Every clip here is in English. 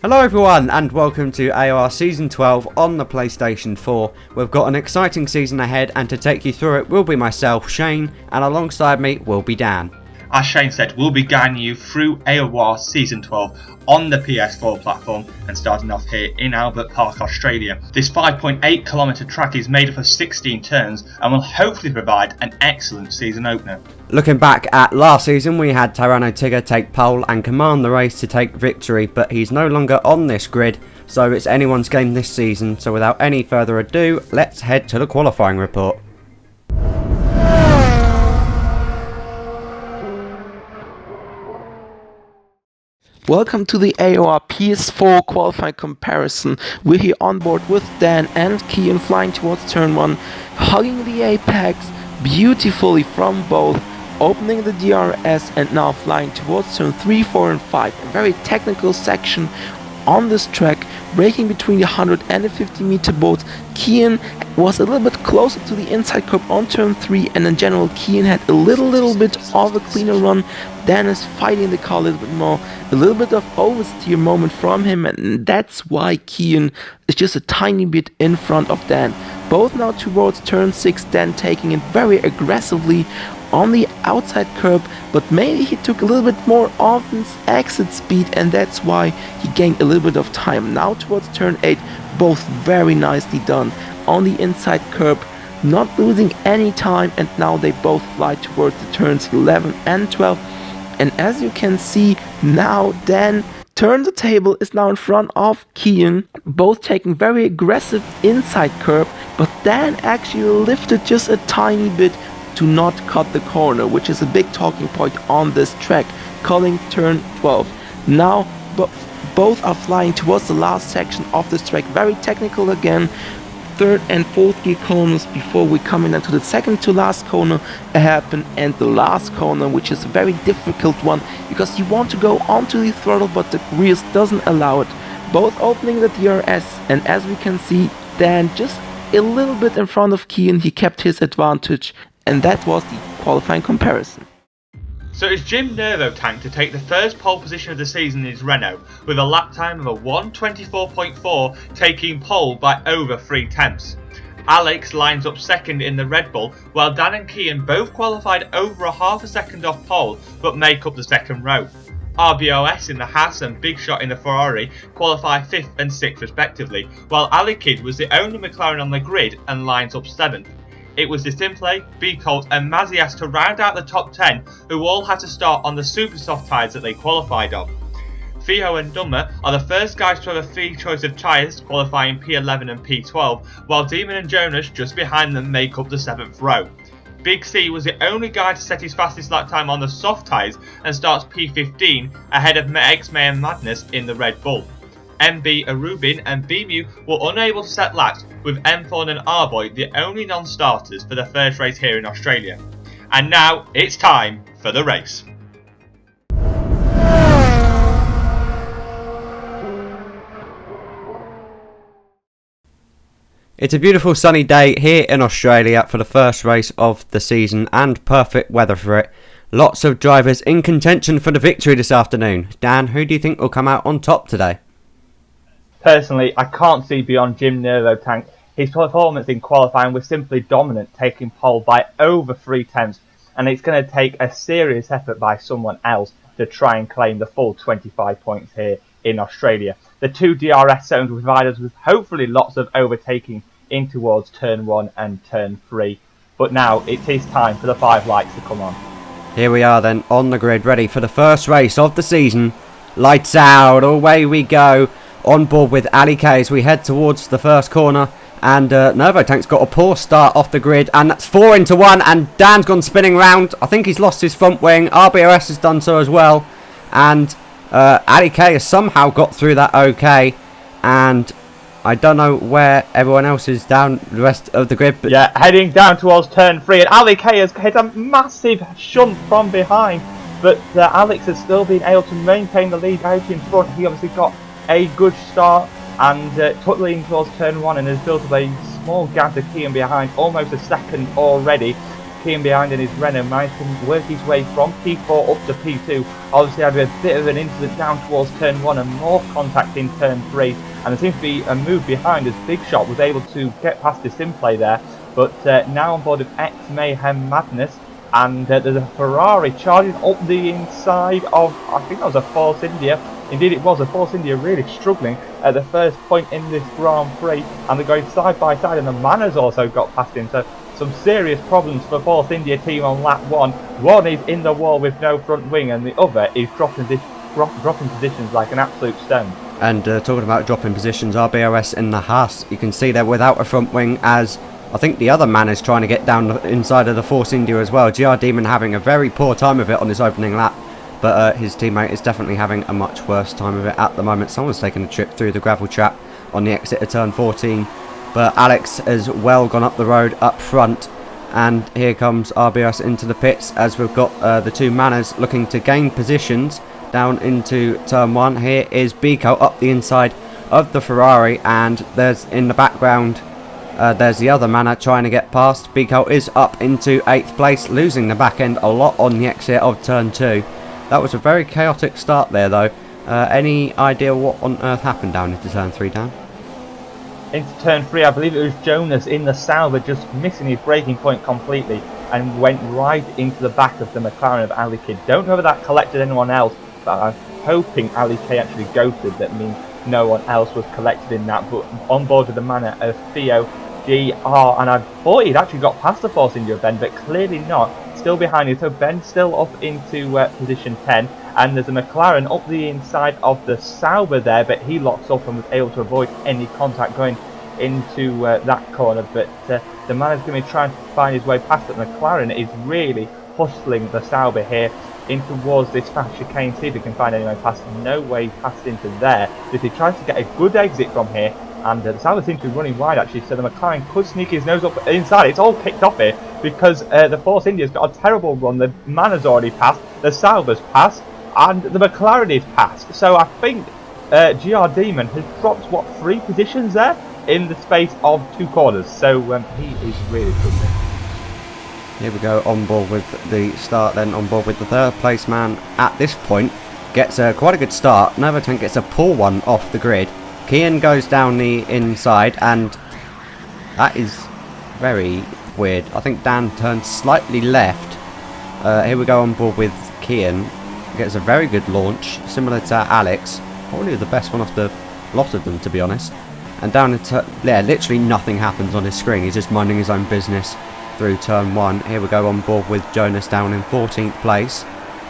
Hello everyone and welcome to AOR Season 12 on the PlayStation 4. We've got an exciting season ahead and to take you through it will be myself, Shane, and alongside me will be Dan. As Shane said, we'll be guiding you through AOR Season 12 on the PS4 platform and starting off here in Albert Park, Australia. This 5.8 kilometre track is made up of 16 turns and will hopefully provide an excellent season opener. Looking back at last season, we had Tyranno Tigger take pole and command the race to take victory, but he's no longer on this grid, so it's anyone's game this season. So without any further ado, let's head to the qualifying report. Welcome to the AOR PS4 qualifying comparison. We're here on board with Dan and Kian flying towards turn 1, hugging the apex beautifully from both, opening the DRS and now flying towards turn 3, 4 and 5. A very technical section on this track, braking between the 100 and the 50 meter boats. Kian was a little bit closer to the inside curb on turn 3, and in general Kian had a little bit of a cleaner run. Dan is fighting the car a little bit more, a little bit of oversteer moment from him, and that's why Kian is just a tiny bit in front of Dan. Both now towards turn 6, Dan taking it very aggressively on the outside curb, but maybe he took a little bit more of his exit speed and that's why he gained a little bit of time. Now towards turn 8, both very nicely done on the inside curb, not losing any time, and now they both fly towards the turns 11 and 12. And as you can see, now Dan turned the table, is now in front of Kian, both taking very aggressive inside curb, but Dan actually lifted just a tiny bit to not cut the corner, which is a big talking point on this track, calling turn 12. Now both are flying towards the last section of this track, very technical again. Third and fourth gear corners before we come into the second to last corner happen, and the last corner, which is a very difficult one because you want to go onto the throttle but the rears doesn't allow it. Both opening the DRS, and as we can see, Dan just a little bit in front of Kian, he kept his advantage, and that was the qualifying comparison. So it's Jim Nervo Tank to take the first pole position of the season in his Renault, with a lap time of a 1:24.4, taking pole by over 3 tenths. Alex lines up second in the Red Bull, while Dan and Kian both qualified over a half a second off pole, but make up the second row. RBOS in the Haas and Big Shot in the Ferrari qualify 5th and 6th respectively, while Alexukr was the only McLaren on the grid and lines up 7th. It was Distimple, B-Colt and Mazias to round out the top 10, who all had to start on the super soft tyres that they qualified on. Theo and Dummer are the first guys to have a free choice of tyres, qualifying P11 and P12, while Demon and Jonas just behind them make up the 7th row. Big C was the only guy to set his fastest lap time on the soft tyres and starts P15 ahead of X-May and Madness in the Red Bull. MB, Arubin and BMU were unable to set laps, with M-Thorn and Arboy the only non-starters for the first race here in Australia. And now it's time for the race. It's a beautiful sunny day here in Australia for the first race of the season and perfect weather for it. Lots of drivers in contention for the victory this afternoon. Dan, who do you think will come out on top today? Personally, I can't see beyond Jim Nervo Tank. His performance in qualifying was simply dominant, taking pole by over 3 tenths, and it's going to take a serious effort by someone else to try and claim the full 25 points here in Australia. The 2 DRS zones will provide us with hopefully lots of overtaking in towards turn 1 and turn 3. But now it is time for the 5 lights to come on. Here we are then on the grid, ready for the first race of the season. Lights out, away we go. On board with Alexukr as we head towards the first corner, and Nervo Tank's got a poor start off the grid, and that's 4 into 1, and Dan's gone spinning round. I think he's lost his front wing. RBOS has done so as well, and Alexukr has somehow got through that okay, and I don't know where everyone else is down the rest of the grid. But yeah, heading down towards turn 3, and Alexukr has hit a massive shunt from behind, but Alex has still been able to maintain the lead out in front. He obviously got a good start and took leading towards turn 1 and has built up a small gap to Kian behind, almost a second already. Keane behind in his Renault managed to work his way from P4 up to P2. Obviously had a bit of an incident down towards turn 1 and more contact in turn 3. And there seems to be a move behind as Big Shot was able to get past the sim play there. But now on board of X Mayhem Madness. And there's a Ferrari charging up the inside of, I think that was a Force India. Indeed it was, a Force India really struggling at the first point in this Grand Prix. And they're going side by side, and the Manners also got past him. So some serious problems for Force India team on lap 1. One is in the wall with no front wing, and the other is dropping positions like an absolute stone. And talking about dropping positions, RBOS in the Haas, you can see they're without a front wing, as I think the other man is trying to get down the inside of the Force India as well. GR Demon having a very poor time of it on his opening lap, but his teammate is definitely having a much worse time of it at the moment. Someone's taking a trip through the gravel trap on the exit of turn 14, but Alex has well gone up the road up front, and here comes RBS into the pits as we've got the two Manners looking to gain positions down into turn 1. Here is Biko up the inside of the Ferrari, and there's in the background there's the other Manor trying to get past. Biko is up into 8th place, losing the back end a lot on the exit of turn 2. That was a very chaotic start there though. Any idea what on earth happened down into turn 3, Dan? Into turn 3, I believe it was Jonas in the Sauber just missing his braking point completely and went right into the back of the McLaren of Ali K. Don't know if that collected anyone else, but I'm hoping Ali K actually ghosted. That means no one else was collected in that. But on board with the Manor of Theo GR, and I thought he'd actually got past the Force India Ben, but clearly not. Still behind him, so Ben's still up into position 10, and there's a McLaren up the inside of the Sauber there, but he locks up and was able to avoid any contact going into that corner. But the man is going to be trying to find his way past it. McLaren is really hustling the Sauber here in towards this fast chicane. See if he can find any way past. No way past into there. If he tries to get a good exit from here, and the Sauber seems to be running wide actually, so the McLaren could sneak his nose up inside. It's all kicked off here because the Force India's got a terrible run. The Manor's already passed, the Sauber's passed, and the McLaren is passed. So I think GR Demon has dropped, what, 3 positions there in the space of 2 corners. So he is really struggling. Here we go, on board with the start then, on board with the 3rd place man at this point. Gets quite a good start. Novotank gets a poor one off the grid. Kian goes down the inside, and that is very weird. I think Dan turned slightly left. Here we go on board with Kian. Gets a very good launch, similar to Alex. Probably the best one of the lot of them, to be honest. And down into, yeah, literally nothing happens on his screen. He's just minding his own business through turn 1. Here we go on board with Jonas down in 14th place.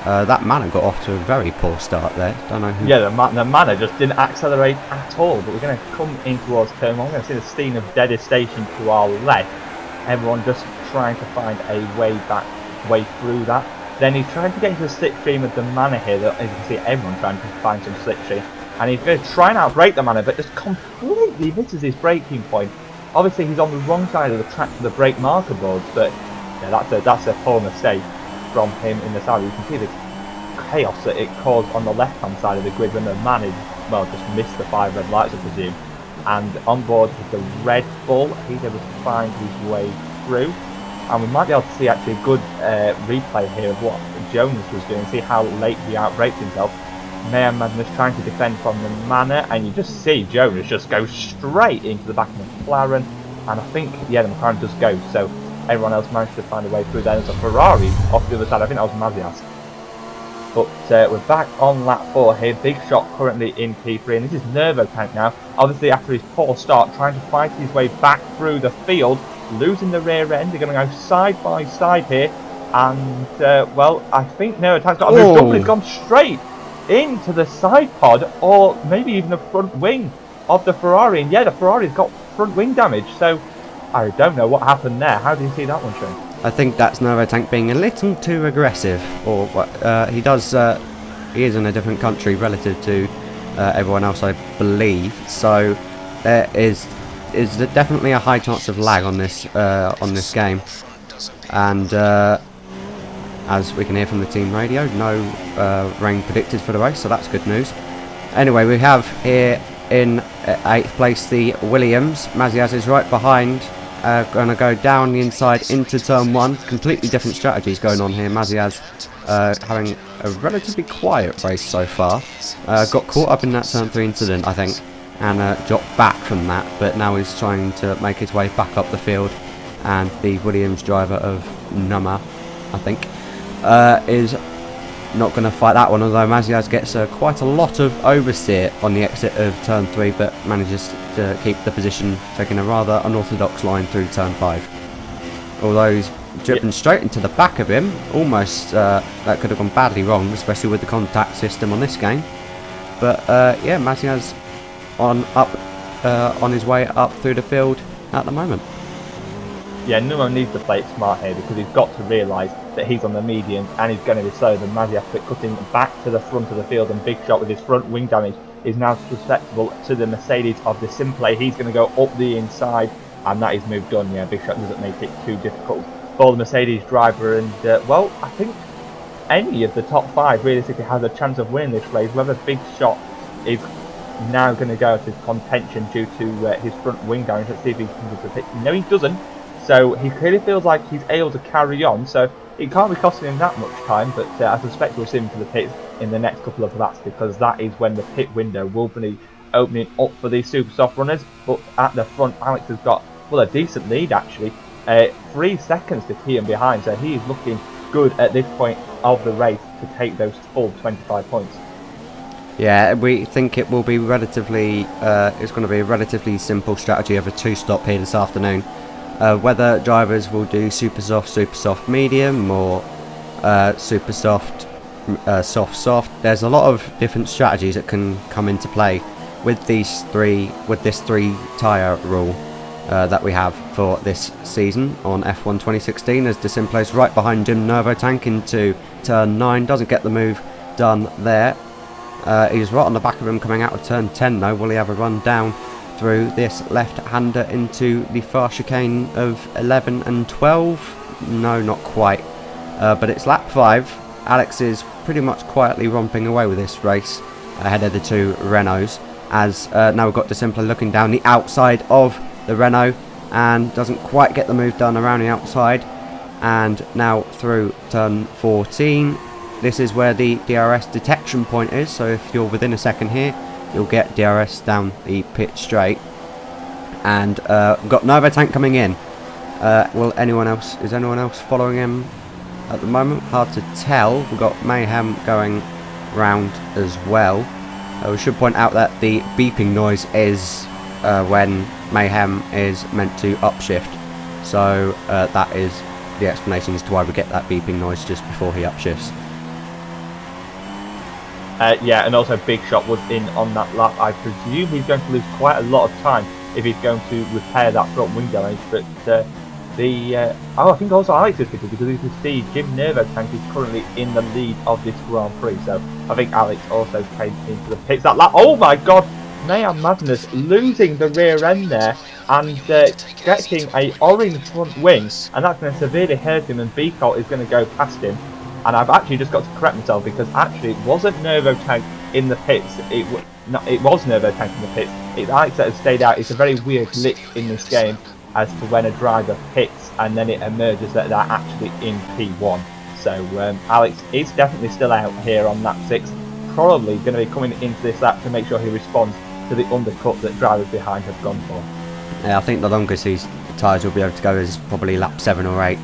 That Manor got off to a very poor start there. Don't know who. Yeah, the Manor just didn't accelerate at all. But we're going to come in towards turn 1. We're going to see the Steen of Deadest Station to our left. Everyone just trying to find a way through that. Then he's trying to get into the slipstream of the Manor here. As you can see, everyone trying to find some slipstream. And he's going to try and outbrake the Manor, but just completely misses his braking point. Obviously, he's on the wrong side of the track for the brake marker boards, but yeah, that's a poor mistake from him in the side. You can see the chaos that it caused on the left-hand side of the grid when the man is, well, just missed the 5 red lights, I presume. And on board with the Red Bull, he's able to find his way through. And we might be able to see actually a good replay here of what Jonas was doing, see how late he outbraked himself. Mayhem Madness trying to defend from the Manor, and you just see Jonas just go straight into the back of the McLaren. And I think, yeah, the McLaren does go, so everyone else managed to find a way through. There's a Ferrari off the other side. I think that was Mazias. But we're back on lap 4 here. Big Shot currently in P3, and this is Nervotank now. Obviously, after his poor start, trying to fight his way back through the field, losing the rear end. They're going to go side by side here, and well, I think Nervotank's got a move up. He's gone straight into the side pod, or maybe even the front wing of the Ferrari. And yeah, the Ferrari's got front wing damage. So I don't know what happened there. How did you see that one, Shane? I think that's Nervotank being a little too aggressive, or he does. He is in a different country relative to everyone else, I believe. So there is definitely a high chance of lag on this game, and as we can hear from the team radio, no rain predicted for the race, so that's good news. Anyway, we have here in 8th place the Williams. Mazias is right behind going to go down the inside into turn 1. Completely different strategies going on here. Maziaz having a relatively quiet race so far. Got caught up in that turn 3 incident, I think, and dropped back from that, but now he's trying to make his way back up the field. And the Williams driver of Nummer, I think, is not going to fight that one, although Maziaz gets quite a lot of oversteer on the exit of turn 3, but manages to keep the position, taking a rather unorthodox line through turn 5. Although he's driven straight into the back of him, almost that could have gone badly wrong, especially with the contact system on this game. But yeah, Maziaz on his way up through the field at the moment. Yeah, Numo needs to play it smart here because he's got to realise that he's on the median and he's going to be slower than Maziaz, but cutting back to the front of the field, and Big Shot with his front wing damage is now susceptible to the Mercedes of the Simplay. He's going to go up the inside, and that is move done. Yeah, Big Shot doesn't make it too difficult for the Mercedes driver, and well, I think any of the top 5 realistically has a chance of winning this race. Whether Big Shot is now going to go to contention due to his front wing damage. Let's see if he comes to the pit. No, he doesn't. So he clearly feels like he's able to carry on, so it can't be costing him that much time, but I suspect we'll see him to the pits in the next couple of laps, because that is when the pit window will be opening up for these super soft runners. But at the front, Alex has got, well, a decent lead actually, 3 seconds to key him behind, so he is looking good at this point of the race to take those full 25 points. Yeah, we think it will be relatively, it's going to be a relatively simple strategy of a 2-stop here this afternoon. Whether drivers will do super soft, medium, or super soft, soft. There's a lot of different strategies that can come into play with this 3 tyre rule that we have for this season on F1 2016. As De Simple's right behind Jim Nervotank into turn 9, doesn't get the move done there. He's right on the back of him coming out of turn 10 though. Will he have a run down through this left-hander into the far chicane of 11 and 12? No, not quite. But it's lap 5. Alex is pretty much quietly romping away with this race ahead of the 2 Renaults. As now we've got De Simple looking down the outside of the Renault and doesn't quite get the move done around the outside. And now through turn 14. This is where the DRS detection point is, so if you're within a second here, you'll get DRS down the pit straight. And we've got Nervotank coming in. Is anyone else following him at the moment? Hard to tell. We've got Mayhem going round as well. We should point out that the beeping noise is when Mayhem is meant to upshift. So that is the explanation as to why we get that beeping noise just before he upshifts. Yeah, and also Big Shot was in on that lap. I presume he's going to lose quite a lot of time if he's going to repair that front wing damage. But I think also Alex is picking, because you can see Jim Nervotank is currently in the lead of this Grand Prix. So I think Alex also came into the pits that lap. Oh my God! Mayhem Madness losing the rear end there and getting a orange front wing, and that's going to severely hurt him, and Beacol is going to go past him. And I've actually just got to correct myself, because actually it wasn't Nervotank in the pits. It was Nervotank in the pits. It's Alex that has stayed out. It's a very weird glitch in this game as to when a driver pits and then it emerges that they're actually in P1. So Alex is definitely still out here on lap 6. Probably going to be coming into this lap to make sure he responds to the undercut that drivers behind have gone for. Yeah, I think the longest these tyres will be able to go is probably lap 7 or 8.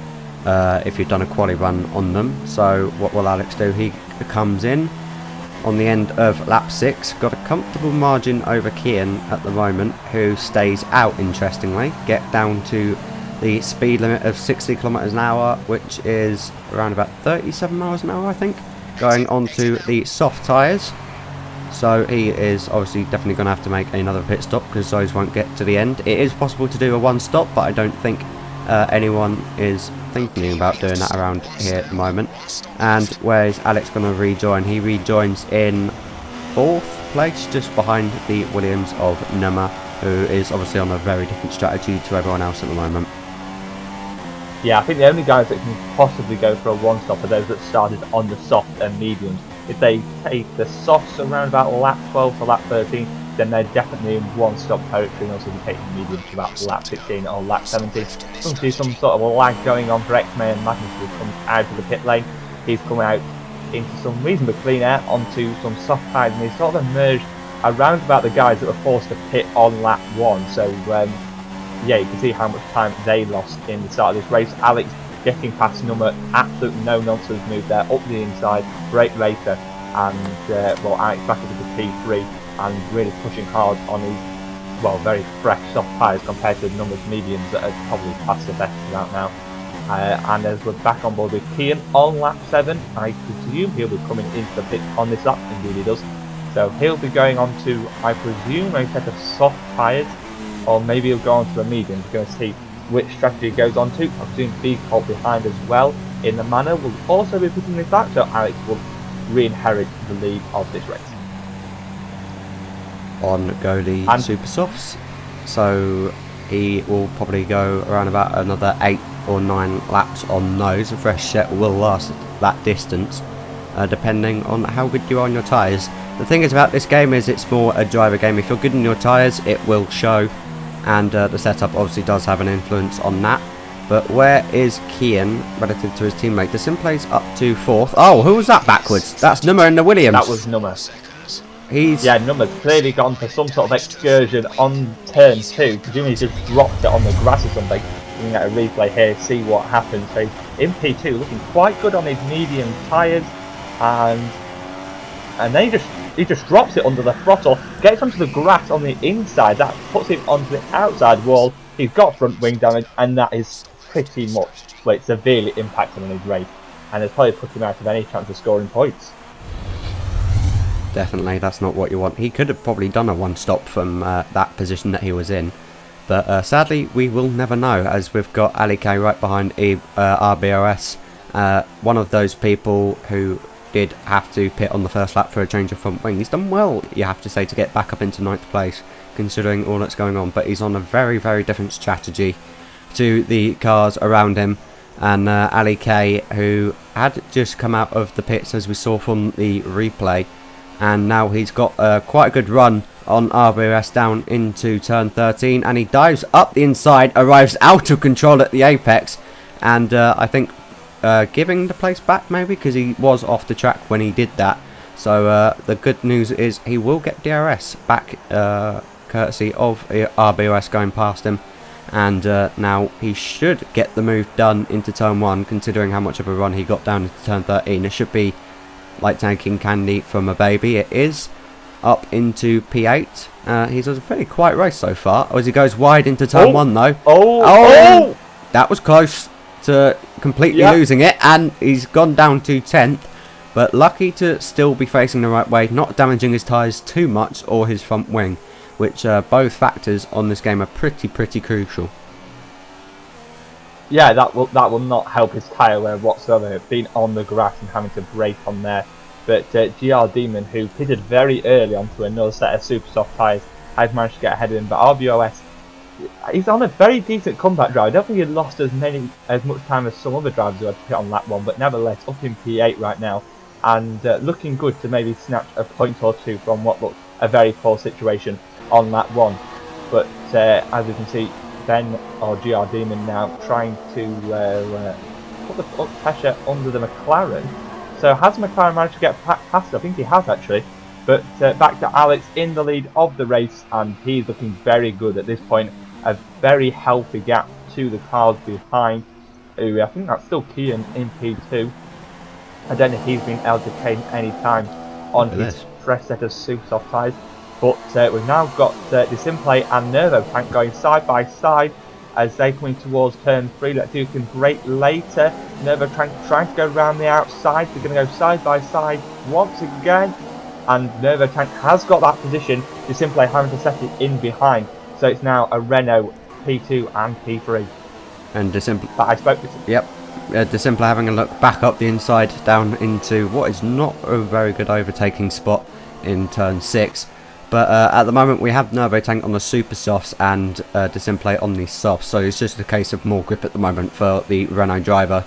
If you've done a quali run on them. So what will Alex do? He comes in on the end of lap 6, got a comfortable margin over Kian at the moment, who stays out, interestingly. Get down to the speed limit of 60 kilometers an hour, which is around about 37 miles an hour, I think, going onto the soft tyres. So he is obviously definitely going to have to make another pit stop, because those won't get to the end. It is possible to do a 1-stop, but I don't think anyone is thinking about doing that around here at the moment. And where is Alex going to rejoin? He rejoins in 4th place, just behind the Williams of Nummer, who is obviously on a very different strategy to everyone else at the moment. Yeah, I think the only guys that can possibly go for a 1-stop are those that started on the soft and mediums. If they take the softs around about lap 12 to lap 13, then they're definitely in one-stop territory and also be taking medium to about lap 16 or lap 17. We'll see some sort of a lag going on for X-Men and Magnus, who comes out of the pit lane. He's come out into some reasonably clean air onto some soft tyres, and he's sort of emerged around about the guys that were forced to pit on lap 1. So yeah, you can see how much time they lost in the start of this race. Alex getting past Nummer, absolute no-nonsense move there, up the inside, great racer, and well, Alex back into the P3 and really pushing hard on his, well, very fresh soft tyres compared to the Number's mediums that are probably past the best out now. And as we're back on board with Kian on lap 7, I presume he'll be coming into the pit on this lap, indeed he does. So he'll be going on to, I presume, a set of soft tyres, or maybe he'll go on to a medium. We're going to see which strategy he goes on to. I presume Big Holt behind as well in the manner will also be putting this back, so Alex will re-inherit the lead of this race. On go the Super Softs, so he will probably go around about another 8 or 9 laps on those. A fresh set will last that distance, depending on how good you are on your tyres. The thing is about this game is it's more a driver game. If you're good in your tyres, it will show, and the setup obviously does have an influence on that. But where is Kian relative to his teammate? The Simplay's up to 4th. Oh, who was that backwards? That's Nummer in the Williams. That was Nummer. Yeah, Nummer's clearly gone for some sort of excursion on turn 2. Presumably he just dropped it on the grass or something. You can get a replay here, see what happens. So in P2, looking quite good on his medium tyres, and then he just drops it under the throttle, gets onto the grass on the inside. That puts him onto the outside wall. He's got front wing damage, and that is pretty much, well, it's severely impacted on his race, and it's probably put him out of any chance of scoring points. Definitely, that's not what you want. He could have probably done a one-stop from that position that he was in. But sadly, we will never know, as we've got Alexukr right behind RBOS. One of those people who did have to pit on the first lap for a change of front wing. He's done well, you have to say, to get back up into 9th place, considering all that's going on. But he's on a very, very different strategy to the cars around him. And Alexukr, who had just come out of the pits, as we saw from the replay, and now he's got quite a good run on RBOS down into turn 13, and he dives up the inside, arrives out of control at the apex, and I think giving the place back maybe, because he was off the track when he did that. So the good news is he will get DRS back, courtesy of RBOS going past him, and now he should get the move done into turn 1, considering how much of a run he got down into turn 13. It should be like taking candy from a baby. It is up into P8. He's a pretty quiet race so far, as he goes wide into turn 1 though. Oh! That was close to completely losing it, and he's gone down to 10th, but lucky to still be facing the right way, not damaging his tyres too much or his front wing, which both factors on this game are pretty crucial. Yeah, that will not help his tyre wear whatsoever, being on the grass and having to brake on there. But GR Demon, who pitted very early onto another set of super soft tyres, has managed to get ahead of him. But RBOS, he's on a very decent comeback drive. I don't think he lost as much time as some other drivers who had to pit on lap 1, but nevertheless up in P8 right now, and looking good to maybe snatch a point or two from what looked a very poor situation on lap 1. But as you can see, Ben, or GR Demon, now trying to put the pressure under the McLaren. So has McLaren managed to get past? I think he has actually. But back to Alex in the lead of the race, and he's looking very good at this point. A very healthy gap to the cars behind. Who I think that's still Kian in P2. I don't know if he's been able to gain any time on his fresh set of super soft tyres. But we've now got Disimplay and Nervo Tank going side by side as they coming towards turn 3. Let's see who can brake later. Nervo Tank trying to go around the outside. They're going to go side by side once again. And Nervo Tank has got that position. Disimplay having to set it in behind. So it's now a Renault P2 and P3. And Disimplay. But I spoke to... Yep. Disimplay having a look back up the inside down into what is not a very good overtaking spot in turn 6. But at the moment we have Nervo Tank on the super softs and Disimplay on the softs, so it's just a case of more grip at the moment for the Renault driver,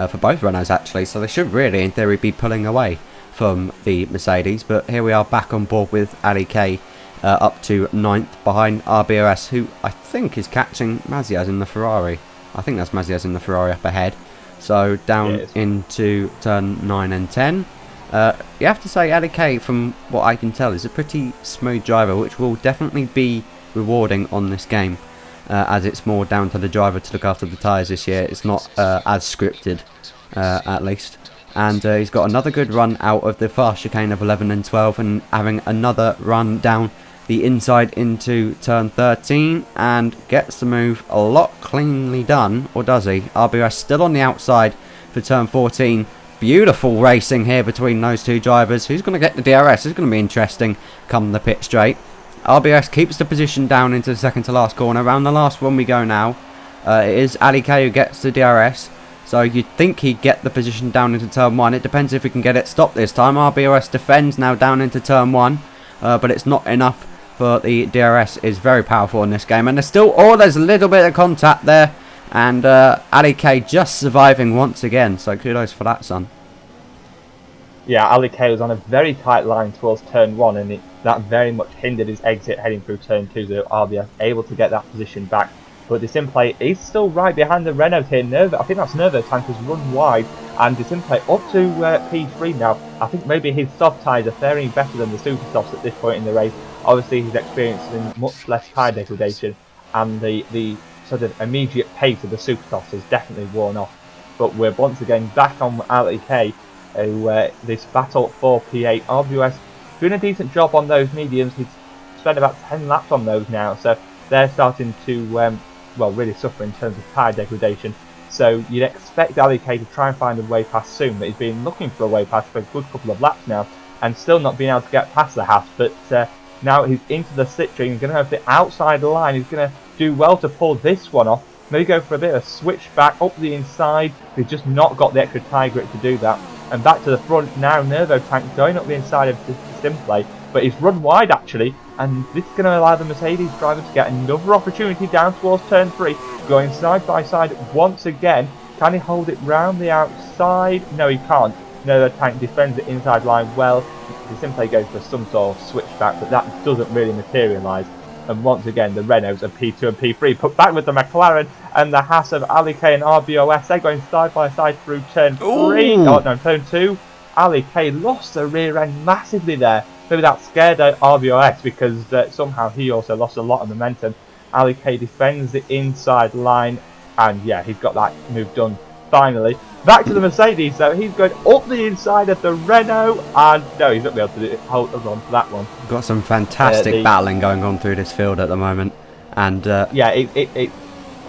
for both Renaults actually, so they should really in theory be pulling away from the Mercedes. But here we are back on board with Alexukr, up to 9th behind RBOS, who I think is catching Maziaz in the Ferrari. I think that's Maziaz in the Ferrari up ahead. So down into turn 9 and 10. You have to say Ali K, from what I can tell, is a pretty smooth driver, which will definitely be rewarding on this game, as it's more down to the driver to look after the tyres this year. It's not as scripted, at least. And he's got another good run out of the fast chicane of 11 and 12, and having another run down the inside into turn 13, and gets the move a lot cleanly done, or does he? RBS still on the outside for turn 14. Beautiful racing here between those two drivers. Who's going to get the DRS? It's going to be interesting come the pit straight. RBS keeps the position down into the second to last corner. Around the last one we go now. It is Ali K who gets the DRS. So you'd think he'd get the position down into turn 1. It depends if we can get it stopped this time. RBOS defends now down into turn 1. But it's not enough, for the DRS is very powerful in this game. And there's still, there's a little bit of contact there. And Ali K just surviving once again. So kudos for that, son. Yeah, Ali K was on a very tight line towards turn 1, and that very much hindered his exit heading through turn 2, so RBS able to get that position back. But Disimplay is still right behind the Renault here. I think that's Nervo Tank has run wide, and Disimplay up to P3 now. I think maybe his soft tyres are faring better than the super softs at this point in the race. Obviously he's experiencing much less tyre degradation, and the sort of immediate pace of the super softs has definitely worn off. But we're once again back on Ali K, who this battle for P8. RBOS doing a decent job on those mediums. He's spent about 10 laps on those now, so they're starting to really suffer in terms of tyre degradation. So you'd expect Ali K to try and find a way past soon, but he's been looking for a way past for a good couple of laps now, and still not being able to get past the Haas. But now he's into the Citroen, he's going to have the outside line, he's going to do well to pull this one off. Maybe go for a bit of a switch back up the inside. He's just not got the extra tyre grip to do that. And back to the front now, Nervo Tank going up the inside of the Simplay, but he's run wide actually, and this is going to allow the Mercedes driver to get another opportunity down towards turn 3, going side by side once again. Can he hold it round the outside? No, he can't. Nervo Tank defends the inside line well. He simply goes for some sort of switchback, but that doesn't really materialise. And once again, the Renaults of P2 and P3 put back with the McLaren, and the Haas of Ali K and RBOS. They're going side by side through turn 3. Oh no, turn 2. Ali K lost the rear end massively there. Maybe that scared RBOS, because somehow he also lost a lot of momentum. Ali K defends the inside line, and yeah, he's got that move done finally. Back to the Mercedes, so he's going up the inside of the Renault, and no, he's not going to be able to hold on for that one. Got some fantastic battling going on through this field at the moment, and yeah, it's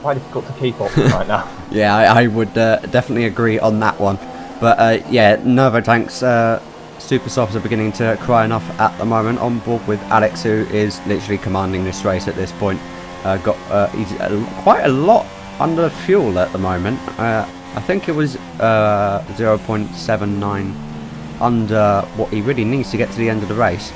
quite difficult to keep up right now. Yeah, I would definitely agree on that one. But yeah, Nervo Tank's super softs are beginning to cry enough at the moment. On board with Alex, who is literally commanding this race at this point. He's quite a lot under fuel at the moment. I think it was 0.79 under what he really needs to get to the end of the race.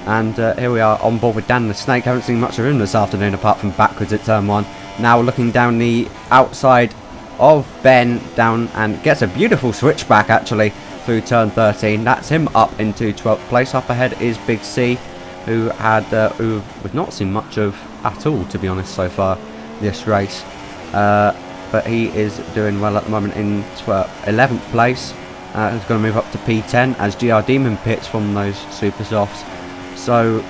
And here we are on board with Dan the Snake. Haven't seen much of him this afternoon apart from backwards at turn 1. Now looking down the outside of Ben down, and gets a beautiful switchback actually through turn 13. That's him up into 12th place. Up ahead is Big C, who we've not seen much of at all, to be honest, so far this race. But he is doing well at the moment in 11th place. He's going to move up to P10 as GR Demon pits from those super softs. So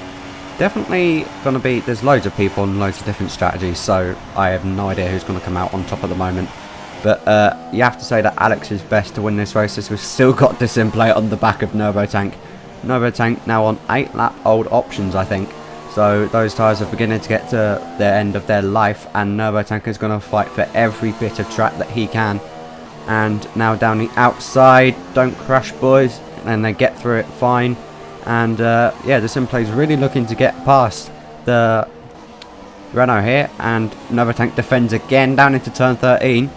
definitely going to be, there's loads of people and loads of different strategies, so I have no idea who's going to come out on top at the moment. But you have to say that Alex is best to win this race, as we've still got Disimplay on the back of Nervo Tank. Nervo Tank now on 8 lap old options, I think. So those tyres are beginning to get to the end of their life, and Nervo Tank is going to fight for every bit of track that he can. And now down the outside, don't crash boys, and they get through it fine. And yeah, Disimplay is really looking to get past the Renault here, and Nervo Tank defends again down into turn 13.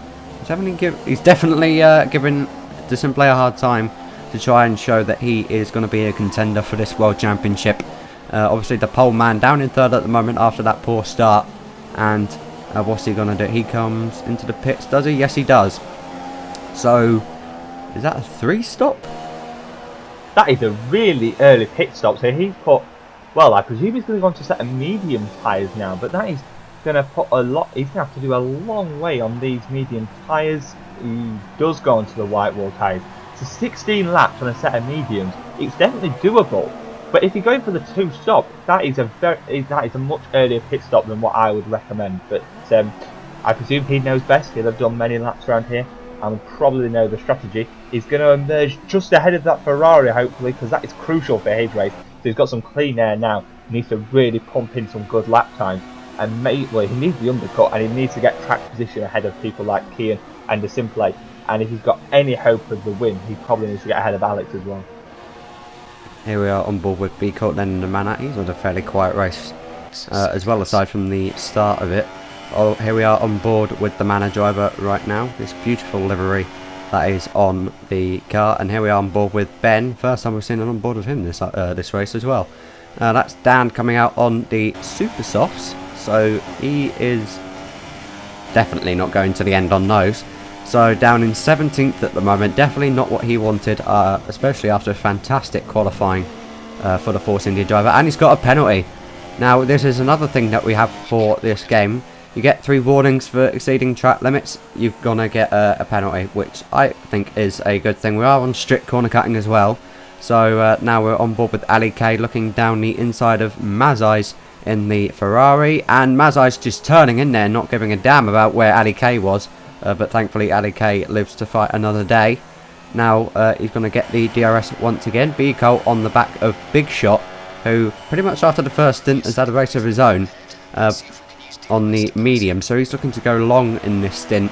He's definitely giving Disimplay a hard time to try and show that he is going to be a contender for this World Championship. Obviously the pole man down in third at the moment after that poor start. And what's he going to do? He comes into the pits, does he? Yes, he does. So, is that a 3 stop? That is a really early pit stop. So he's put well, I presume he's going to go on to set of medium tyres now, but that is going to put a lot. He's going to have to do a long way on these medium tyres. He does go onto the white wall tyres. So 16 laps on a set of mediums. It's definitely doable. But if you're going for the 2-stop, that is a much earlier pit stop than what I would recommend. But I presume he knows best. He'll have done many laps around here and will probably know the strategy. He's going to emerge just ahead of that Ferrari, hopefully, because that is crucial for his race. So he's got some clean air now. He needs to really pump in some good lap times. And he needs the undercut, and he needs to get track position ahead of people like Kian and De Simple. And if he's got any hope of the win, he probably needs to get ahead of Alex as well. Here we are on board with B Colt then the Manat. He's had a fairly quiet race as well, aside from the start of it. Oh, here we are on board with the Manor driver right now. This beautiful livery that is on the car. And here we are on board with Ben. First time we've seen him on board with him this race as well. That's Dan coming out on the Super Softs. So he is definitely not going to the end on those. So down in 17th at the moment, definitely not what he wanted, especially after a fantastic qualifying for the Force India driver. And he's got a penalty. Now this is another thing that we have for this game. You get 3 warnings for exceeding track limits, you're going to get a penalty, which I think is a good thing. We are on strict corner cutting as well. So now we're on board with Ali K, looking down the inside of Mazai's in the Ferrari. And Mazai's just turning in there, not giving a damn about where Ali K was. But thankfully Ali K lives to fight another day. Now he's going to get the DRS once again. B Colt on the back of Big Shot, who pretty much after the first stint has had a race of his own on the medium. So he's looking to go long in this stint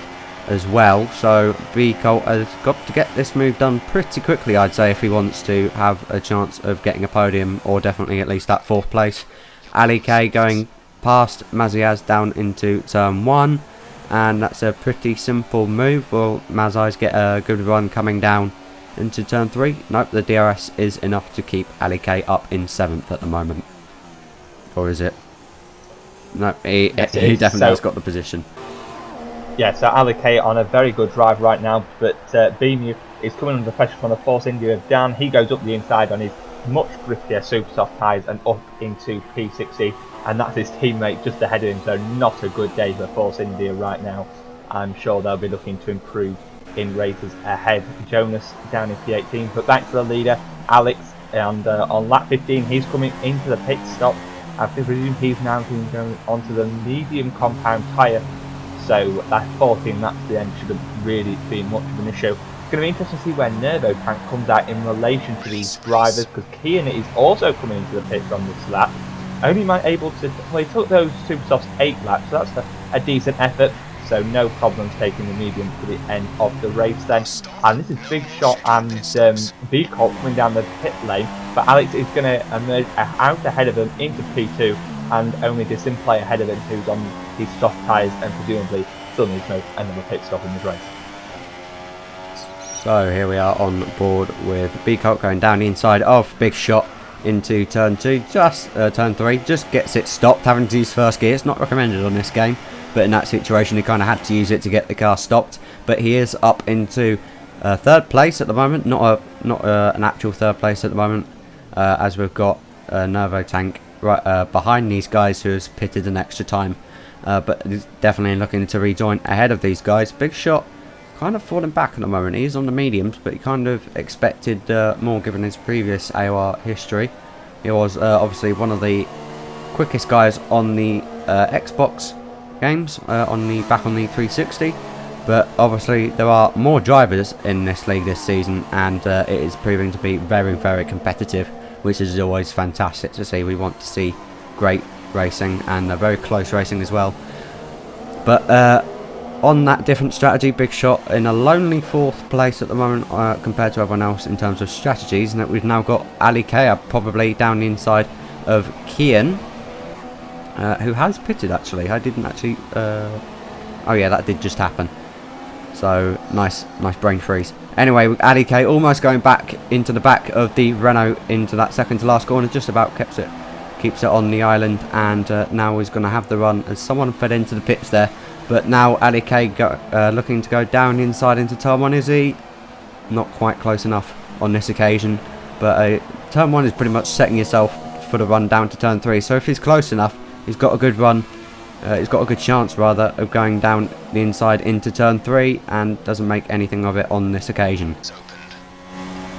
as well. So B Colt has got to get this move done pretty quickly, I'd say, if he wants to have a chance of getting a podium, or definitely at least that 4th place. Ali K going past Maziaz down into turn 1. And that's a pretty simple move. Will Mazai's get a good run coming down into turn 3? Nope, the DRS is enough to keep Ali K up in 7th at the moment. Or is it? No, he definitely has got the position. Yeah, so Ali K on a very good drive right now, but Bemu is coming under pressure from the Force India of Dan. He goes up the inside on his much griftier super soft tyres and up into P60, and that's his teammate just ahead of him, so not a good day for Force India right now. I'm sure they'll be looking to improve in races ahead. Jonas down in P18, but back to the leader, Alex, and on lap 15 he's coming into the pit stop. I presume he's now going onto the medium compound tyre, so that 14 laps to the end shouldn't really be much of an issue. It's going to be interesting to see where Nervo Tank comes out in relation to these drivers, because Kian is also coming into the pits on this lap. Only able to, well, he took those super softs 8 laps, so that's a decent effort, so no problems taking the medium to the end of the race then. And this is Big Shot and B Colt coming down the pit lane, but Alex is going to emerge out ahead of him into P2, and only De Simple ahead of him, who's on his soft tyres and presumably still needs another pit stop in this race. So here we are on board with B Colt going down the inside of Big Shot into turn 2, turn 3, just gets it stopped, having to use first gear. It's not recommended on this game, but in that situation he kind of had to use it to get the car stopped. But he is up into 3rd place at the moment, not an actual 3rd place at the moment, as we've got Nervo Tank right behind these guys who has pitted an extra time, but he's definitely looking to rejoin ahead of these guys. Big Shot kind of falling back at the moment. He's on the mediums, but he kind of expected more given his previous AOR history. He was obviously one of the quickest guys on the Xbox games, back on the 360, but obviously there are more drivers in this league this season, and it is proving to be very, very competitive, which is always fantastic to see. We want to see great racing and very close racing as well. But on that different strategy, Big Shot in a lonely 4th place at the moment compared to everyone else in terms of strategies, and that we've now got Ali K probably down the inside of Kian, who has pitted actually. I didn't actually oh yeah, that did just happen, so nice brain freeze. Anyway, Ali K almost going back into the back of the Renault into that second to last corner, just about keeps it on the island, and now he's going to have the run as someone fed into the pits there. But now Ali K looking to go down inside into turn 1. Is he? Not quite close enough on this occasion, but turn 1 is pretty much setting yourself for the run down to turn 3. So if he's close enough, he's got a good run. He's got a good chance, rather, of going down the inside into turn 3, and doesn't make anything of it on this occasion.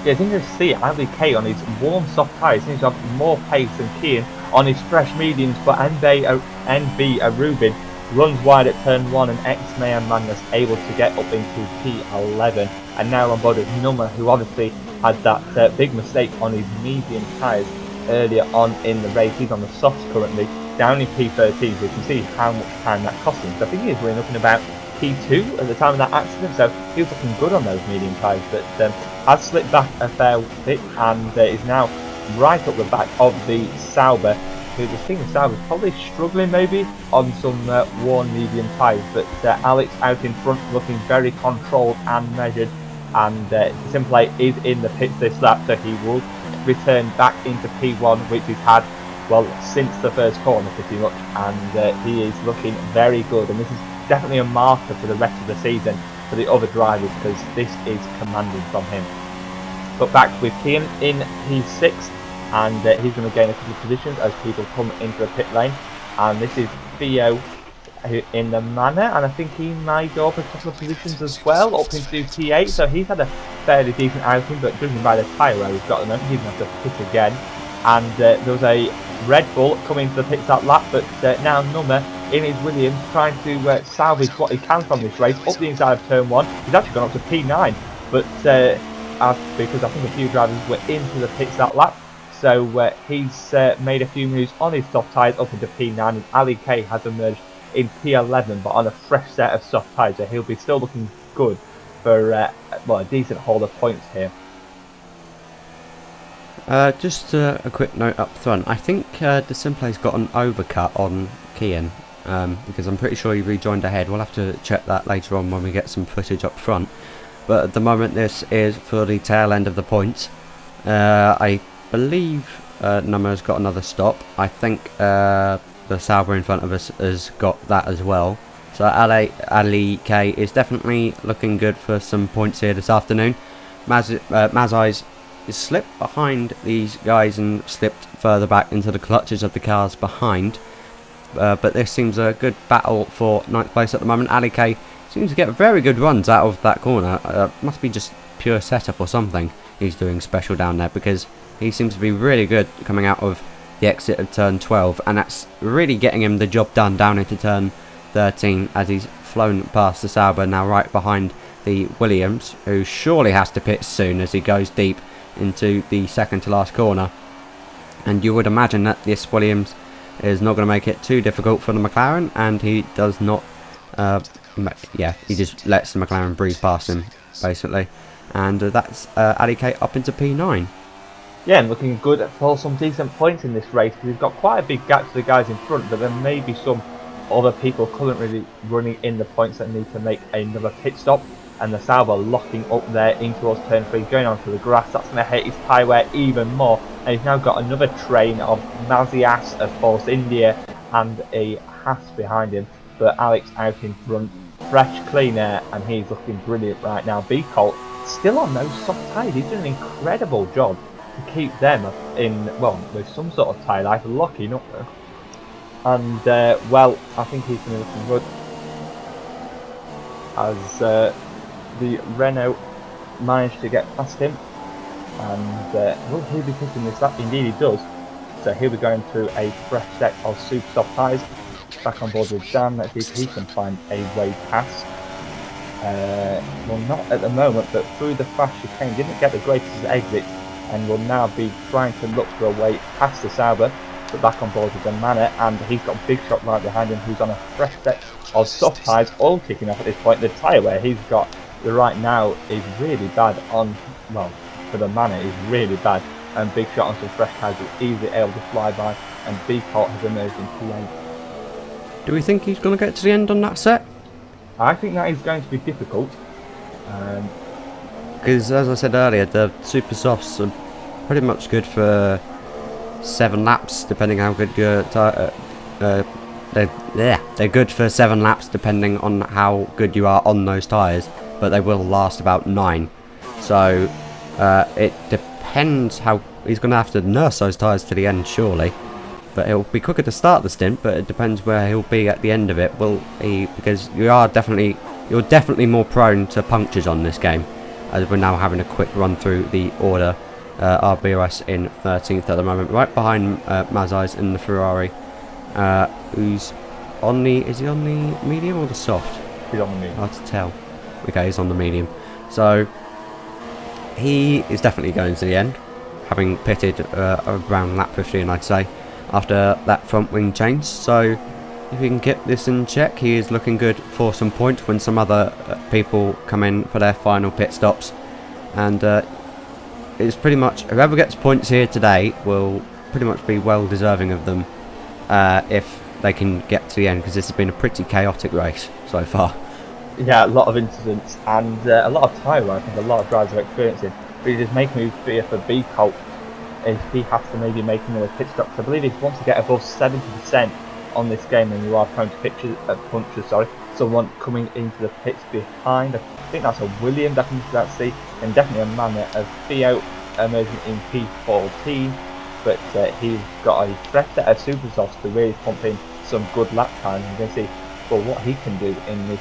Yeah, it's interesting to see Ali K on his warm soft tyres seems to have more pace than Kian on his fresh mediums, but NB Rubin runs wide at turn 1, and X-Mayan Magnus able to get up into P11, and now on board with Nummer, who obviously had that big mistake on his medium tyres earlier on in the race. He's on the softs currently, down in P13, so you can see how much time that cost him. So I think he was running up in about P2 at the time of that accident, so he was looking good on those medium tyres, but has slipped back a fair bit, and is now right up the back of the Sauber, who the thing with Sauber is probably struggling maybe on some worn medium tyres, but Alex out in front looking very controlled and measured, and Simplay is in the pits this lap, so he will return back into P1, which he's had, well, since the first corner pretty much, and he is looking very good, and this is definitely a marker for the rest of the season for the other drivers, because this is commanding from him. But back with Kian in P6, and he's going to gain a couple of positions as people come into the pit lane, and this is Theo in the manor, and I think he might go up a couple of positions as well, up into P8, so he's had a fairly decent outing, but judging by the tyre where he's got at the moment, he's going to have to pit again. And there was a Red Bull coming to the pits that lap, but now Nummer in his Williams trying to salvage what he can from this race up the inside of turn 1. He's actually gone up to P9, but because I think a few drivers were into the pits that lap, so he's made a few moves on his soft tyres up into P9, and Ali K has emerged in P11, but on a fresh set of soft tyres, so he'll be still looking good for well, a decent haul of points here. Just a quick note up front. I think the Simplay's got an overcut on Kian, because I'm pretty sure he rejoined ahead. We'll have to check that later on when we get some footage up front. But at the moment, this is for the tail end of the points. I believe Nummer's got another stop. I think the Sauber in front of us has got that as well. So Ali K is definitely looking good for some points here this afternoon. Mazai's slipped behind these guys and slipped further back into the clutches of the cars behind, but this seems a good battle for 9th place at the moment. Ali K seems to get very good runs out of that corner. Must be just pure setup or something he's doing special down there, because he seems to be really good coming out of the exit of turn 12, and that's really getting him the job done down into turn 13 as he's flown past the Sauber, now right behind the Williams, who surely has to pit soon as he goes deep into the second to last corner. And you would imagine that this Williams is not going to make it too difficult for the McLaren, and he does not yeah, he just lets the McLaren breeze past him basically, and that's Ali K up into P9. Yeah, and looking good for some decent points in this race, because he's got quite a big gap to the guys in front, but there may be some other people currently running in the points that need to make another pit stop, and the Sauber locking up there in towards turn 3, going onto the grass. That's going to hit his tyre wear even more, and he's now got another train of Mazias, of Force India, and a Haas behind him, but Alex out in front, fresh clean air, and he's looking brilliant right now. B Colt still on those soft tyres. He's done an incredible job to keep them in, well, with some sort of tyre life, locking up there. And well, I think he's going to be looking good as the Renault managed to get past him, and will he be picking this up? Indeed he does. So he'll be going through a fresh set of super soft tyres. Back on board with Dan. Let's see if he can find a way past. Well, not at the moment, but through the fast chicane, didn't get the greatest exit, and will now be trying to look for a way past the Sauber. But back on board with the Manor, and he's got Big Shot right behind him, who's on a fresh set of soft tyres, all kicking off at this point. The tyre wear he's got right now is really bad on, well, for the Manor is really bad, and Big Shot on some fresh tyres is easily able to fly by, and B Colt has emerged in P8. Do we think he's going to get to the end on that set? I think that is going to be difficult. Because as I said earlier, the super softs are pretty much good for 7 laps, depending how good your they're good for 7 laps depending on how good you are on those tyres, but they will last about 9. So it depends how he's going to have to nurse those tyres to the end, surely. But it'll be quicker to start the stint, but it depends where he'll be at the end of it. Will he? Because you're definitely more prone to punctures on this game, as we're now having a quick run through the order. RBOS in 13th at the moment, right behind Mazais in the Ferrari, who's on the... Is he on the medium or the soft? He's on the medium. Hard to tell. Okay, he's on the medium. So he is definitely going to the end, having pitted around lap 15, I'd say, after that front wing change. So if he can get this in check, he is looking good for some points when some other people come in for their final pit stops. And it's pretty much whoever gets points here today will pretty much be well deserving of them if they can get to the end, because this has been a pretty chaotic race so far. Yeah, a lot of incidents and a lot of tyre I think a lot of drivers are experiencing. But it does make me fear for B-Colt if he has to maybe make another pit stop. I believe if he wants to get above 70% on this game, then you are prone to punctures. Someone coming into the pits behind. I think that's a Williams I can see, and definitely a Manor of Theo emerging in P14. But he's got a fresh set of super softs to really pump in some good lap times. You can see what he can do in this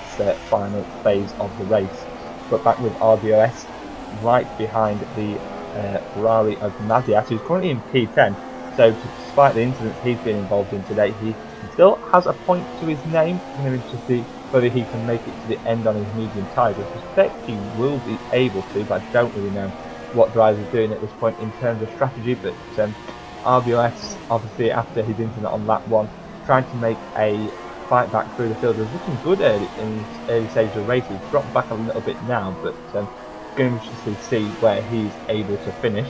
final phase of the race. But back with RBOS, right behind the Ferrari of Mazias, who's currently in P10. So despite the incidents he's been involved in today, he still has a point to his name. I'm going to see whether he can make it to the end on his medium tyres. I suspect he will be able to, but I don't really know what drivers are doing at this point in terms of strategy. But RBOS, obviously after his incident on lap 1, trying to make a fight back through the field. Was looking good in his early stage of the race. He's dropped back a little bit now, but going to see where he's able to finish.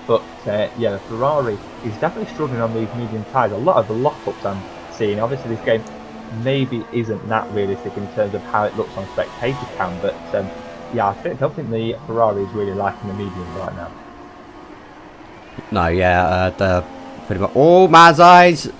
But yeah, the Ferrari is definitely struggling on these medium tyres. A lot of the lockups I'm seeing. Obviously this game maybe isn't that realistic in terms of how it looks on spectator cam, but yeah, I don't think the Ferrari is really liking the mediums right now. No, yeah, pretty much. Oh, Mazais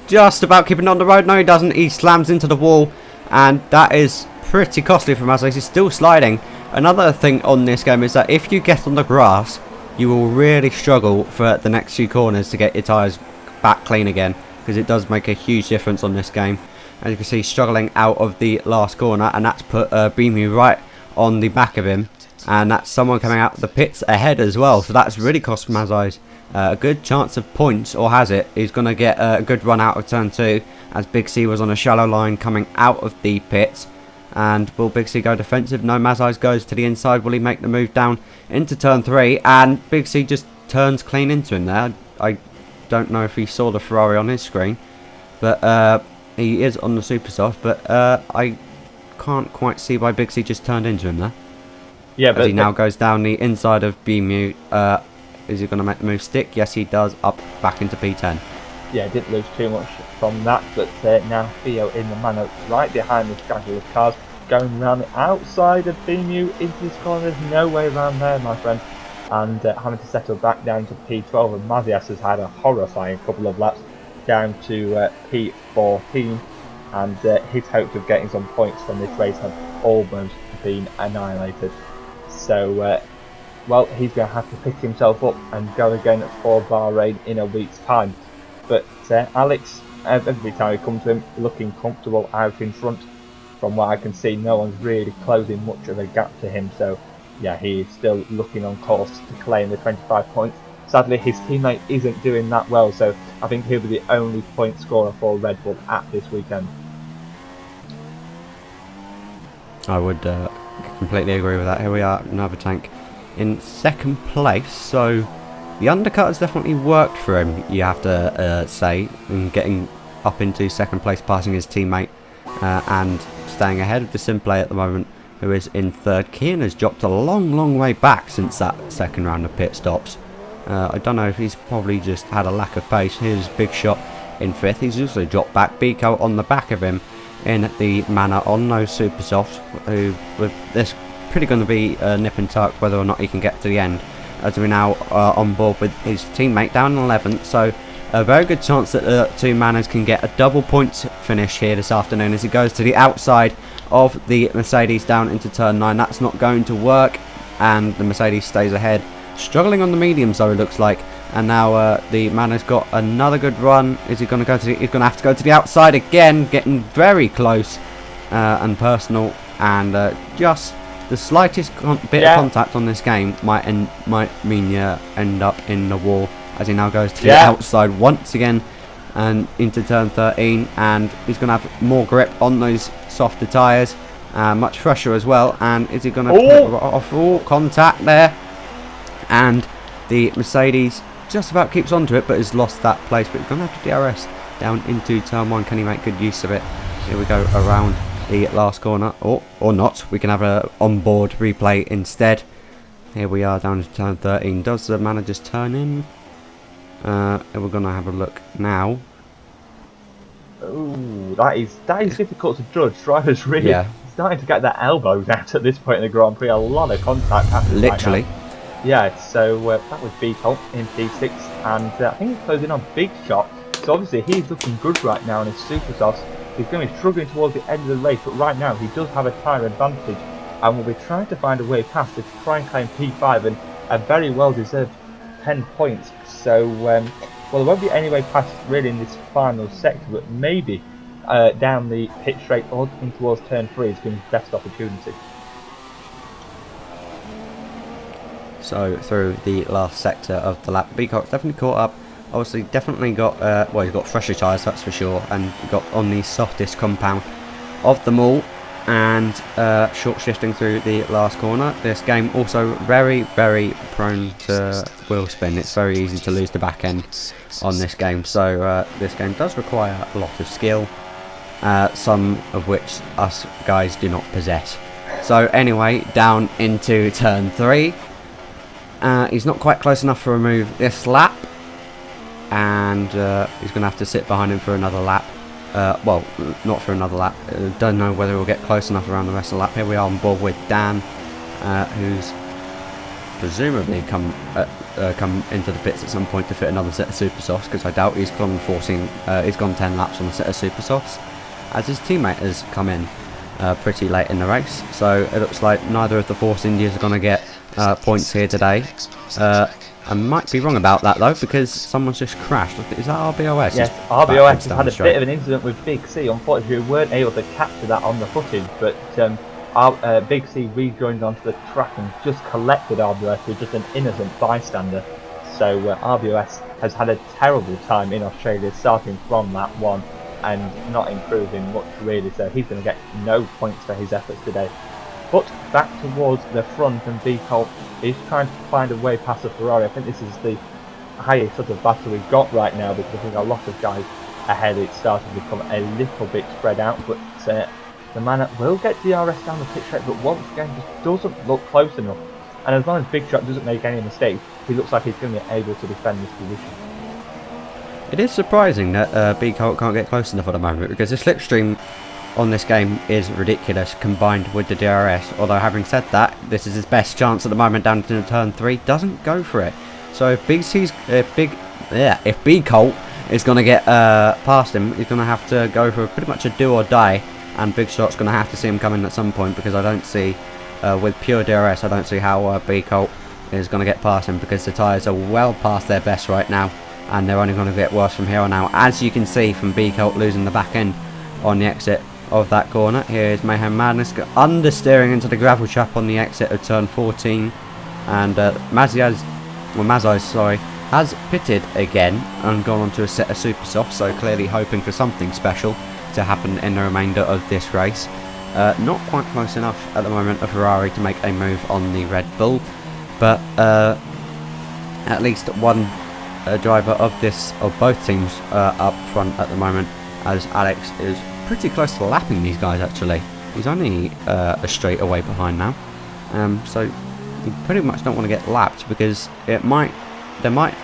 just about keeping on the road. No, he doesn't. He slams into the wall, and that is pretty costly for Mazais. He's still sliding. Another thing on this game is that if you get on the grass, you will really struggle for the next few corners to get your tyres back clean again, because it does make a huge difference on this game. As you can see, struggling out of the last corner, and that's put Bimu right on the back of him, and that's someone coming out of the pits ahead as well. So that's really cost Mazais a good chance of points, or has it? He's going to get a good run out of turn 2, as Big C was on a shallow line coming out of the pits. And will Big C go defensive? No, Mazais goes to the inside. Will he make the move down into turn 3? And Big C just turns clean into him there. I don't know if he saw the Ferrari on his screen, but he is on the super soft. But I can't quite see why Big C just turned into him there. Yeah, but he now goes down the inside of BMU. Is he going to make the move stick? Yes, he does. Up back into P10. Yeah, didn't lose too much from that, but now Theo in the manner right behind the schedule of cars, going around the outside of BMU into this corner. There's no way around there, my friend, and having to settle back down to P12. And Mazias has had a horrifying couple of laps down to P14, and his hopes of getting some points from this race have almost been annihilated. So well, he's going to have to pick himself up and go again for Bahrain in a week's time. But Alex, every time we come to him, looking comfortable out in front. From what I can see, no one's really closing much of a gap to him. So yeah, he is still looking on course to claim the 25 points. Sadly, his teammate isn't doing that well, so I think he'll be the only point scorer for Red Bull at this weekend. I would completely agree with that. Here we are, another tank in second place. So the undercut has definitely worked for him, you have to say, in getting up into second place, passing his teammate and staying ahead of the Simplay at the moment, who is in third. Kian has dropped a long way back since that second round of pit stops. I don't know if he's probably just had a lack of pace. Here's Big Shot in fifth. He's also dropped back. Biko on the back of him in the manner on those super softs, who with this pretty going to be nip and tuck whether or not he can get to the end, as we're now on board with his teammate down in 11th. So a very good chance that the two manners can get a double points finish here this afternoon, as he goes to the outside of the Mercedes down into turn 9. That's not going to work, and the Mercedes stays ahead struggling on the mediums though, it looks like. And now the man has got another good run. Is he going to go to the... He's going to have to go to the outside again, getting very close and personal. And just the slightest bit of contact on this game might mean you end up in the wall. As he now goes to the outside once again and into turn 13. And he's going to have more grip on those softer tyres. Much fresher as well. And is he going to put off all contact there? And the Mercedes just about keeps onto it, but has lost that place. But he's going to have to DRS down into turn 1. Can he make good use of it? Here we go around the last corner, or not. We can have a onboard replay instead. Here we are down to turn 13. Does the manager just turn in? We're going to have a look now. Ooh, that is difficult to judge. Drivers really starting to get their elbows out at this point in the Grand Prix. A lot of contact happening. Literally. Right now. Yeah, so that was Beacon in P6, and I think he's closing on Big Shot. So obviously he's looking good right now in his super softs. He's going to be struggling towards the end of the race, but right now he does have a tyre advantage, and will be trying to find a way past to try and claim P5 and a very well-deserved 10 points. So, well, there won't be any way past really in this final sector, but maybe down the pit straight or in towards turn 3 is going to be his best opportunity. So through the last sector of the lap, Beacock's definitely caught up. Obviously, definitely got well, he's got fresher tyres, that's for sure, and got on the softest compound of them all. And short shifting through the last corner. This game also very, very prone to wheel spin. It's very easy to lose the back end on this game. So this game does require a lot of skill, some of which us guys do not possess. So anyway, down into turn 3. He's not quite close enough to remove this lap, and he's going to have to sit behind him for another lap. Well, not for another lap. Don't know whether we'll get close enough around the rest of the lap. Here we are on board with Dan, who's presumably come into the pits at some point to fit another set of super softs, because I doubt he's gone 10 laps on a set of super softs, as his teammate has come in pretty late in the race. So it looks like neither of the Force Indias are going to get points here today. I might be wrong about that though, because someone's just crashed. Is that RBOS? Yes, RBOS has had a bit of an incident with Big C. Unfortunately, we weren't able to capture that on the footage, but Big C rejoined onto the track and just collected RBOS with just an innocent bystander. So RBOS has had a terrible time in Australia, starting from that one and not improving much really. So he's going to get no points for his efforts today. But back towards the front, and Beacon is trying to find a way past the Ferrari. I think this is the highest sort of battle we've got right now, because I think a lot of guys ahead. It's starting to become a little bit spread out, but the man will get DRS down the pit straight, but once again just doesn't look close enough. And as long as Big Shot doesn't make any mistakes, he looks like he's going to be able to defend this position. It is surprising that Beacon can't get close enough at the moment, because the slipstream on this game is ridiculous combined with the DRS. Although having said that, this is his best chance at the moment down to turn 3. Doesn't go for it. So if B Colt is going to get past him, he's going to have to go for pretty much a do or die, and Big Shot's going to have to see him coming at some point, because I don't see with pure DRS I don't see how B Colt is going to get past him, because the tyres are well past their best right now, and they're only going to get worse from here on out, as you can see from B Colt losing the back end on the exit of that corner. Here is Mayhem Madness understeering into the gravel trap on the exit of turn 14, and Mazai has pitted again and gone onto a set of super softs, so clearly hoping for something special to happen in the remainder of this race. Not quite close enough at the moment for Ferrari to make a move on the Red Bull, but at least one driver of both teams up front at the moment, as Alex is pretty close to lapping these guys actually. He's only a straight away behind now, so you pretty much don't want to get lapped, because there might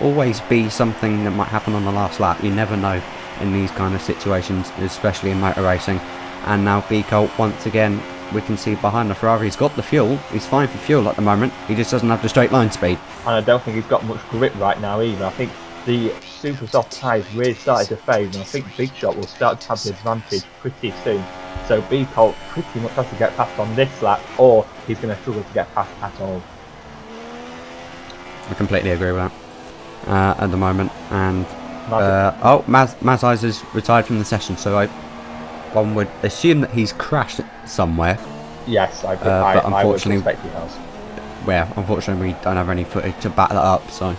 always be something that might happen on the last lap. You never know in these kind of situations, especially in motor racing. And now B Colt once again, we can see behind the Ferrari, he's got the fuel, he's fine for fuel at the moment, he just doesn't have the straight line speed. And I don't think he's got much grip right now either. I think the super soft tyres really started to fade, and I think Big Shot will start to have the advantage pretty soon. So B Colt pretty much has to get past on this lap, or he's going to struggle to get past at all. I completely agree with that at the moment. And Mazais is retired from the session, so one would assume that he's crashed somewhere. Yes, but I would unfortunately, suspect he has. Well, unfortunately, we don't have any footage to back that up. So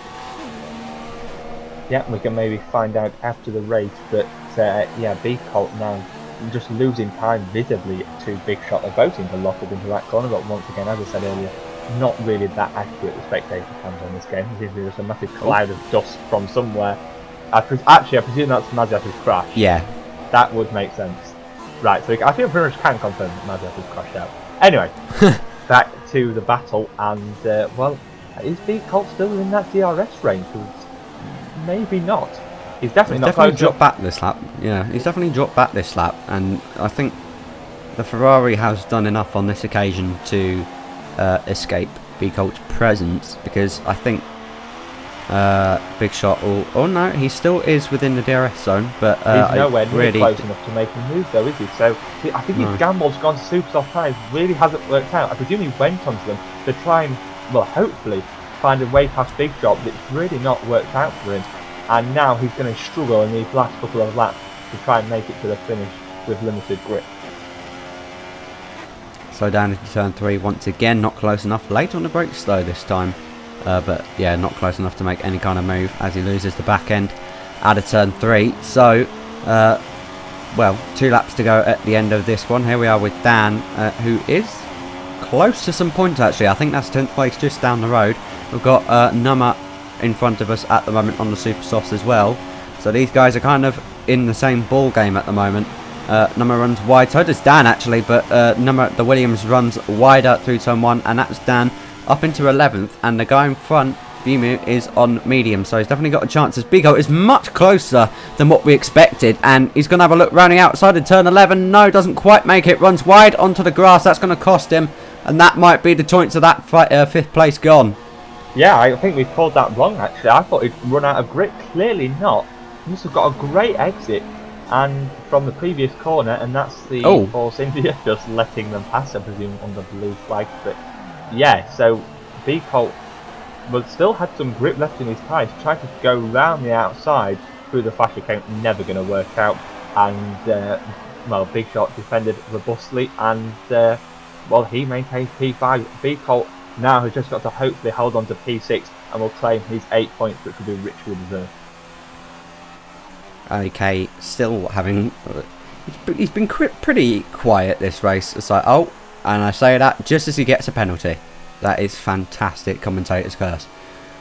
yeah, we can maybe find out after the race. But yeah, B Colt now just losing time visibly to Big Shot. They're both seem to lock up into that corner, but once again, as I said earlier, not really that accurate with spectator cams on this game. It seems to be just a massive cloud of dust from somewhere. I presume that's Mazep's crash. yeah, that would make sense. Right, so I think pretty much can confirm that Mazep has crashed out. Anyway, back to the battle, and well, is B Colt still in that DRS range? Maybe not. He's definitely dropped back this lap. Yeah, he's definitely dropped back this lap, and I think the Ferrari has done enough on this occasion to escape B Colt's presence, because I think Big Shot will... Oh no, he still is within the DRS zone, but he's nowhere near close enough to make a move though, is he? So I think his gamble's gone to super soft tyres, really hasn't worked out. I presume he went onto them to try and, well, hopefully find a way past Big Shot, but it's really not worked out for him. And now he's going to struggle in these last couple of laps to try and make it to the finish with limited grip. So down into turn 3 once again, not close enough. Late on the brakes though this time. But yeah, not close enough to make any kind of move as he loses the back end out of turn 3. So, well, 2 laps to go at the end of this one. Here we are with Dan, who is close to some points actually. I think that's 10th place just down the road. We've got Nummer in front of us at the moment on the Super Softs as well. So these guys are kind of in the same ball game at the moment. Nummer runs wide, so does Dan actually, but the Williams runs wider through turn 1, and that's Dan up into 11th, and the guy in front, Bimu, is on medium, so he's definitely got a chance, as Bigo is much closer than what we expected, and he's going to have a look rounding outside of turn 11. No, doesn't quite make it, runs wide onto the grass. That's going to cost him, and that might be the choice of that 5th place gone. Yeah, I think we called that wrong actually. I thought he'd run out of grip. Clearly not. He must have got a great exit and from the previous corner, and that's the Force India just letting them pass, I presume, under blue flag. But yeah, so B Colt still had some grip left in his tyres, tried to go round the outside through the flash account, never going to work out. And well, Big Shot defended robustly, and well, he maintains P5. B Colt now has just got to hopefully hold on to P6 and will claim his 8 points, which will be richly deserved. Okay, still having... he's been pretty quiet this race. It's like, oh, and I say that just as he gets a penalty. That is fantastic commentator's curse.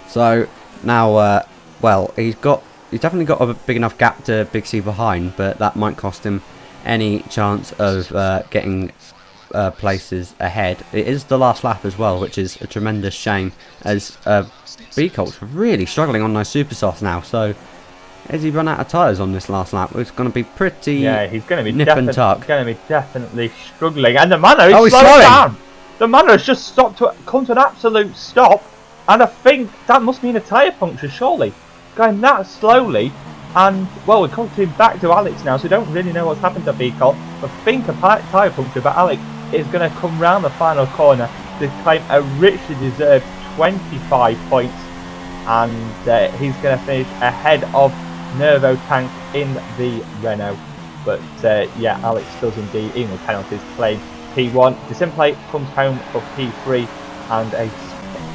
So, now, well, he's definitely got a big enough gap to Big C behind, but that might cost him any chance of getting places ahead. It is the last lap as well, which is a tremendous shame, as B Colt's really struggling on those super softs now. So as he run out of tyres on this last lap, it's going to be pretty he's going to be nip and tuck. Going to be definitely struggling, and the Manor is slowing down. The Manor has just stopped to come to an absolute stop, and I think that must mean a tyre puncture, surely. Going that slowly, and well, we're coming back to Alex now, so we don't really know what's happened to B Colt. I think a tyre puncture, but Alex is going to come round the final corner to claim a richly deserved 25 points, and he's going to finish ahead of Nervo Tank in the Renault. But yeah, Alex does indeed, even with penalties, claim P1. Desimplate comes home for P3 and a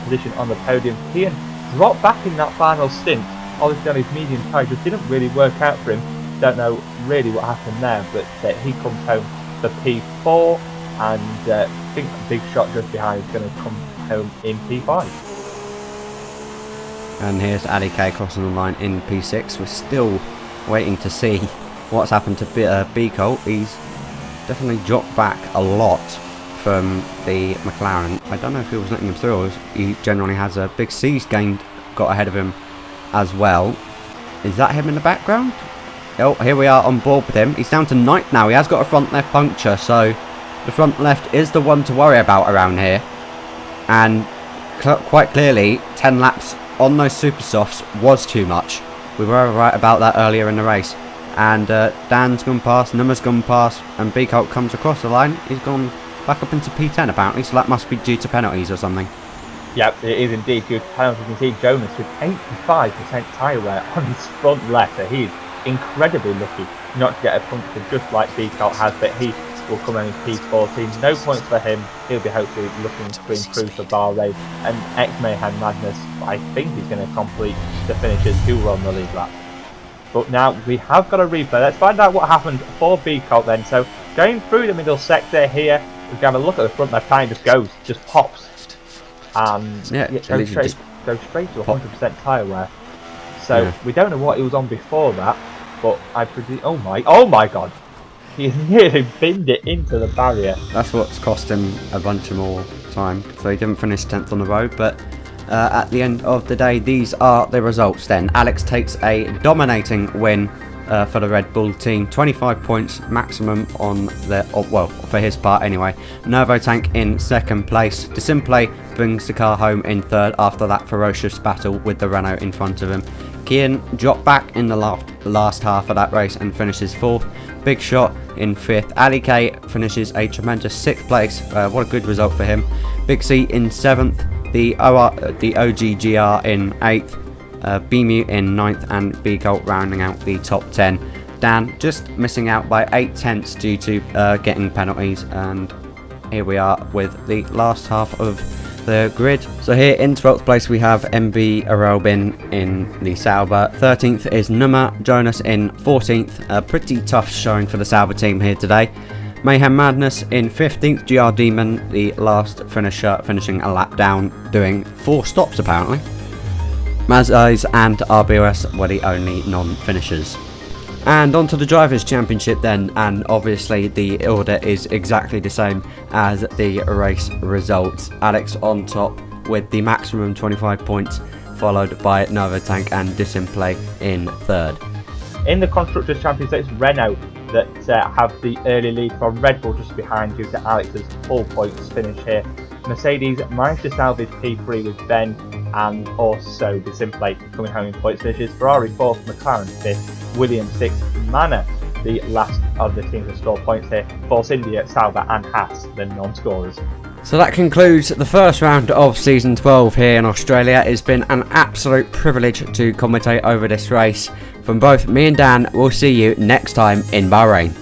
position on the podium. Ian dropped back in that final stint, obviously on his medium tyre, just didn't really work out for him. Don't know really what happened there, but he comes home for P4, and I think Big Shot just behind is going to come home in P5. And here's Ali K crossing the line in P6. We're still waiting to see what's happened to B Colt. He's definitely dropped back a lot from the McLaren. I don't know if he was letting him through, or he generally has a Big C's got ahead of him as well. Is that him in the background? Oh, here we are on board with him. He's down to 9th now. He has got a front left puncture, so the front left is the one to worry about around here. And quite clearly, 10 laps on those super softs was too much. We were right about that earlier in the race. And Dan's gone past, Nummer's gone past, and B Colt comes across the line. He's gone back up into P10 apparently, so that must be due to penalties or something. Yep, it is indeed due to penalties. You can see Jonas with 85% tyre wear on his front left, so he's incredibly lucky not to get a puncture just like Beacout has, but he will come in his P14. No points for him. He'll be hopefully looking to improve for Bahrain. And ex-Mayhem Madness, I think he's going to complete the finishes who were on the lead lap. But now we have got a replay. Let's find out what happened for Beacout then. So going through the middle sector here, we can have a look at the front. That time just pops. And yeah, goes straight to 100% tyre wear. So we don't know what he was on before that, but I presume. Oh my god! He nearly binned it into the barrier. That's what's cost him a bunch of more time. So he didn't finish 10th on the road, but at the end of the day, these are the results. Then Alex takes a dominating win for the Red Bull team, 25 points maximum on the well, for his part anyway. Nervo Tank in second place. Disimplay brings the car home in third after that ferocious battle with the Renault in front of him. Kian dropped back in the last half of that race and finishes fourth. Big Shot in fifth. Ali K finishes a tremendous sixth place. What a good result for him. Big C in seventh. The OGGR in eighth. BMU in ninth, and B Colt rounding out the top 10. Dan just missing out by 8/10 due to getting penalties, and here we are with the last half of the grid. So here in 12th place we have MB Arelbin in the Sauber. 13th is Numa Jonas in 14th. A pretty tough showing for the Sauber team here today. Mayhem Madness in 15th. GR Demon, the last finisher, finishing a lap down, doing 4 stops apparently. Mazais and RBOS were the only non-finishers. And on to the Drivers' Championship then, and obviously the order is exactly the same as the race results. Alex on top with the maximum 25 points, followed by Nervo Tank and Disimplay in third. In the Constructors' Championship, it's Renault that have the early lead from Red Bull just behind due to Alex's full points finish here. Mercedes managed to salvage P3 with Ben and also Disimplay coming home in points finishes. Ferrari 4th, McLaren 5th, Williams 6th, Manor the last of the teams to score points here. Force India, Sauber and Haas the non-scorers. So that concludes the first round of Season 12 here in Australia. It's been an absolute privilege to commentate over this race. From both me and Dan, we'll see you next time in Bahrain.